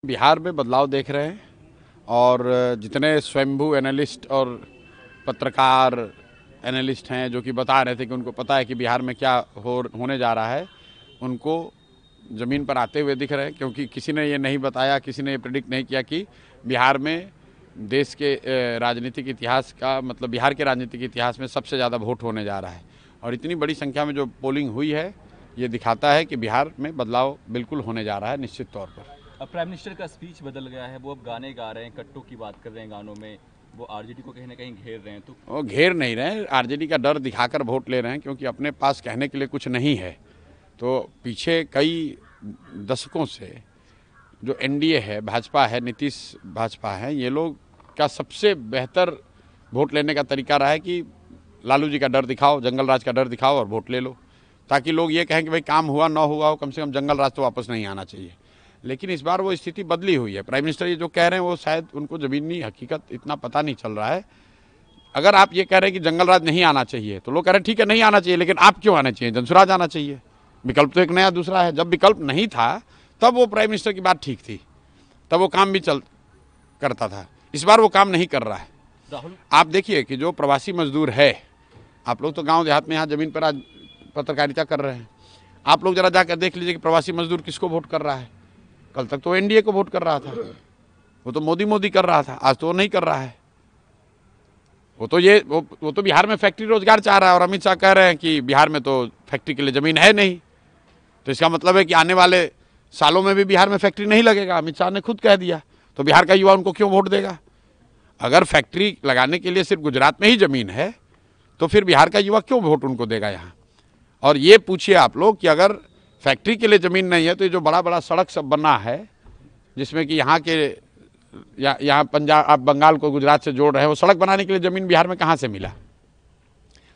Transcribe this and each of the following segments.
बिहार में बदलाव देख रहे हैं और जितने स्वयंभू एनालिस्ट और पत्रकार एनालिस्ट हैं जो कि बता रहे थे कि उनको पता है कि बिहार में क्या होने जा रहा है, उनको ज़मीन पर आते हुए दिख रहे हैं। क्योंकि किसी ने ये नहीं बताया, किसी ने ये प्रेडिक्ट नहीं किया कि बिहार में देश के राजनीतिक इतिहास का मतलब बिहार के राजनीतिक इतिहास में सबसे ज़्यादा वोट होने जा रहा है। और इतनी बड़ी संख्या में जो पोलिंग हुई है, ये दिखाता है कि बिहार में बदलाव बिल्कुल होने जा रहा है निश्चित तौर पर। अब प्राइम मिनिस्टर का स्पीच बदल गया है, वो अब गाने गा रहे हैं, कट्टों की बात कर रहे हैं गानों में, वो आरजेडी को कहीं ना कहीं घेर रहे हैं। तो वो घेर नहीं रहे हैं, आरजेडी का डर दिखाकर वोट ले रहे हैं, क्योंकि अपने पास कहने के लिए कुछ नहीं है। तो पीछे कई दशकों से जो एनडीए है, भाजपा है, नीतीश भाजपा है, ये लोग का सबसे बेहतर वोट लेने का तरीका रहा है कि लालू जी का डर दिखाओ, जंगल राज का डर दिखाओ और वोट ले लो, ताकि लोग ये कहें कि भाई काम हुआ ना हुआ हो, कम से कम जंगल राज तो वापस नहीं आना चाहिए। लेकिन इस बार वो स्थिति बदली हुई है। प्राइम मिनिस्टर ये जो कह रहे हैं वो शायद उनको ज़मीनी हकीकत इतना पता नहीं चल रहा है। अगर आप ये कह रहे हैं कि जंगल राज नहीं आना चाहिए, तो लोग कह रहे हैं ठीक है नहीं आना चाहिए, लेकिन आप क्यों आना चाहिए, जनसुराज आना चाहिए। विकल्प तो एक नया दूसरा है। जब विकल्प नहीं था तब वो प्राइम मिनिस्टर की बात ठीक थी, तब वो काम भी करता था। इस बार वो काम नहीं कर रहा है। राहुल, आप देखिए कि जो प्रवासी मजदूर है, आप लोग तो गाँव देहात में यहाँ ज़मीन पर आज पत्रकारिता कर रहे हैं, आप लोग जरा जाकर देख लीजिए कि प्रवासी मजदूर किसको वोट कर रहा है। कल तक तो एनडीए को वोट कर रहा था, वो तो मोदी कर रहा था, आज तो वो नहीं कर रहा है। वो तो बिहार में फैक्ट्री रोजगार चाह रहा है, और अमित शाह कह रहे हैं कि बिहार में तो फैक्ट्री के लिए ज़मीन है नहीं। तो इसका मतलब है कि आने वाले सालों में भी बिहार में फैक्ट्री नहीं लगेगा। अमित शाह ने खुद कह दिया, तो बिहार का युवा उनको क्यों वोट देगा। अगर फैक्ट्री लगाने के लिए सिर्फ गुजरात में ही ज़मीन है, तो फिर बिहार का युवा क्यों वोट उनको देगा यहाँ। और ये पूछिए आप लोग कि अगर फैक्ट्री के लिए ज़मीन नहीं है, तो ये जो बड़ा बड़ा सड़क सब बना है, जिसमें कि यहाँ के यहाँ पंजाब, आप बंगाल को गुजरात से जोड़ रहे हैं, वो सड़क बनाने के लिए ज़मीन बिहार में कहाँ से मिला।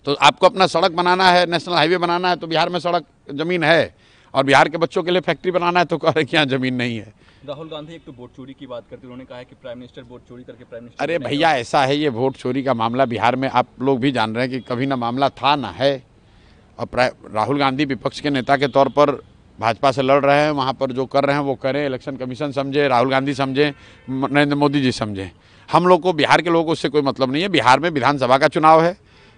तो आपको अपना सड़क बनाना है, नेशनल हाईवे बनाना है, तो बिहार में सड़क ज़मीन है, और बिहार के बच्चों के लिए फैक्ट्री बनाना है तो कह रहे कि यहाँ ज़मीन नहीं है। राहुल गांधी एक तो वोट चोरी की बात करते, उन्होंने कहा है कि प्राइम मिनिस्टर वोट चोरी करके प्राइम मिनिस्टर। अरे भैया, ऐसा है, ये वोट चोरी का मामला बिहार में आप लोग भी जान रहे हैं कि कभी ना मामला था ना है। और राहुल गांधी विपक्ष के नेता के तौर पर भाजपा से लड़ रहे हैं, वहाँ पर जो कर रहे हैं वो करें, इलेक्शन कमीशन समझे, राहुल गांधी समझे, नरेंद्र मोदी जी समझें। हम लोग को, बिहार के लोगों को उससे कोई मतलब नहीं है। बिहार में विधानसभा का चुनाव है।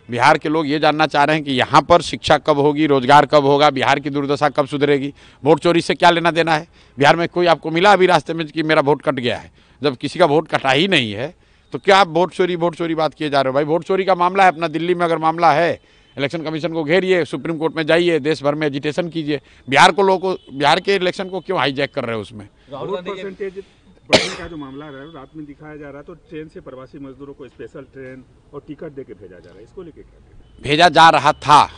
बिहार के लोग ये जानना चाह रहे हैं कि यहाँ पर शिक्षा कब होगी, रोजगार कब होगा, बिहार की दुर्दशा कब सुधरेगी। वोट चोरी से क्या लेना देना है। बिहार में कोई आपको मिला अभी रास्ते में कि मेरा वोट कट गया है। जब किसी का वोट कटा ही नहीं है तो क्या आप वोट चोरी बात किए जा रहे हो। भाई, वोट चोरी का मामला है अपना दिल्ली में, अगर मामला है, इलेक्शन कमीशन को घेरिए, सुप्रीम कोर्ट में जाइए, देश भर में एजिटेशन कीजिए। बिहार को लोगों को, बिहार के इलेक्शन को क्यों हाईजैक कर रहे हो उसमें। राहुल गांधी बढ़ने का जो मामला है, रात में दिखाया जा रहा है, तो ट्रेन से प्रवासी मजदूरों को स्पेशल ट्रेन और टिकट देके भेजा जा रहा है, इसको लेके क्या भेजा जा रहा था।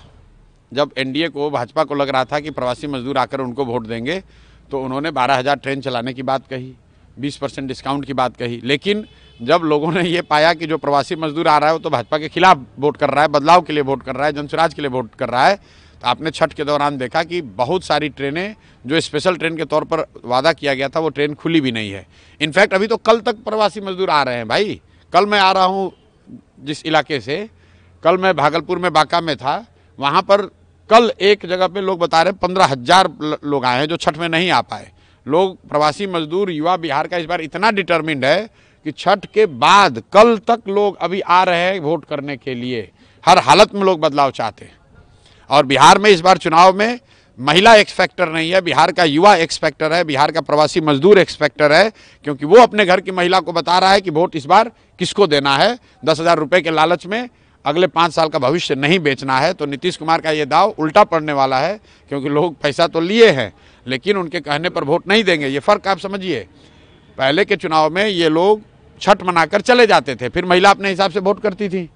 जब एनडीए को, भाजपा को लग रहा था कि प्रवासी मजदूर आकर उनको वोट देंगे, तो उन्होंने 12,000 ट्रेन चलाने की बात कही, 20% डिस्काउंट की बात कही। लेकिन जब लोगों ने ये पाया कि जो प्रवासी मजदूर आ रहा है वो तो भाजपा के खिलाफ वोट कर रहा है, बदलाव के लिए वोट कर रहा है, जनसुराज के लिए वोट कर रहा है, तो आपने छठ के दौरान देखा कि बहुत सारी ट्रेनें जो स्पेशल ट्रेन के तौर पर वादा किया गया था, वो ट्रेन खुली भी नहीं है। इनफैक्ट अभी तो कल तक प्रवासी मजदूर आ रहे हैं। भाई, कल मैं आ रहा हूँ जिस इलाके से, कल मैं भागलपुर में बांका में था, वहाँ पर कल एक जगह पे लोग बता रहे 15,000 लोग आए हैं जो छठ में नहीं आ पाए। लोग, प्रवासी मजदूर, युवा बिहार का इस बार इतना डिटर्मिन्ड है कि छठ के बाद कल तक लोग अभी आ रहे हैं वोट करने के लिए। हर हालत में लोग बदलाव चाहते हैं। और बिहार में इस बार चुनाव में महिला एक्स फैक्टर नहीं है, बिहार का युवा एक्स फैक्टर है, बिहार का प्रवासी मजदूर एक्स फैक्टर है। क्योंकि वो अपने घर की महिला को बता रहा है कि वोट इस बार किसको देना है। 10,000 रुपये के लालच में अगले 5 साल का भविष्य नहीं बेचना है। तो नीतीश कुमार का ये दाव उल्टा पड़ने वाला है, क्योंकि लोग पैसा तो लिए हैं लेकिन उनके कहने पर वोट नहीं देंगे। ये फ़र्क आप समझिए। पहले के चुनाव में ये लोग छठ मनाकर चले जाते थे, फिर महिला अपने हिसाब से वोट करती थी।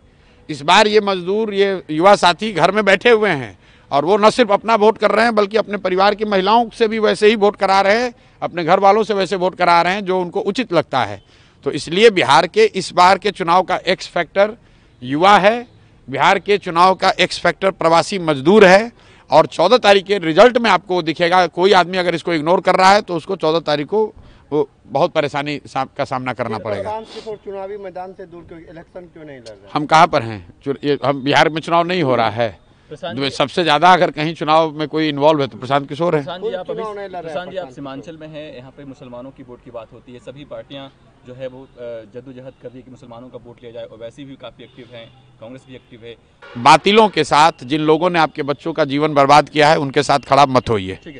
इस बार ये मजदूर, ये युवा साथी घर में बैठे हुए हैं, और वो न सिर्फ अपना वोट कर रहे हैं बल्कि अपने परिवार की महिलाओं से भी वैसे ही वोट करा रहे हैं, अपने घर वालों से वैसे वोट करा रहे हैं जो उनको उचित लगता है। तो इसलिए बिहार के इस बार के चुनाव का एक्स फैक्टर युवा है, बिहार के चुनाव का एक्स फैक्टर प्रवासी मजदूर है। और 14 तारीख के रिजल्ट में आपको दिखेगा। कोई आदमी अगर इसको इग्नोर कर रहा है तो उसको 14 तारीख को वो बहुत परेशानी का सामना करना पड़ेगा। चुनावी मैदान से दूर क्यों, इलेक्शन क्यों नहीं लड़ रहे? हम कहाँ पर हैं? हम बिहार में चुनाव नहीं हो रहा है। प्रशांत जी- सबसे ज़्यादा अगर कहीं चुनाव में कोई इन्वॉल्व है तो प्रशांत किशोर है। प्रशांत जी आप सीमांचल में हैं, यहाँ पे मुसलमानों की वोट की बात होती है, सभी पार्टियां जो है वो जद्दोजहद कर रही है कि मुसलमानों का वोट लिया जाए, और वैसे भी काफ़ी एक्टिव हैं, कांग्रेस भी एक्टिव है। बातिलों के साथ जिन लोगों ने आपके बच्चों का जीवन बर्बाद किया है उनके साथ खड़ा मत होइए।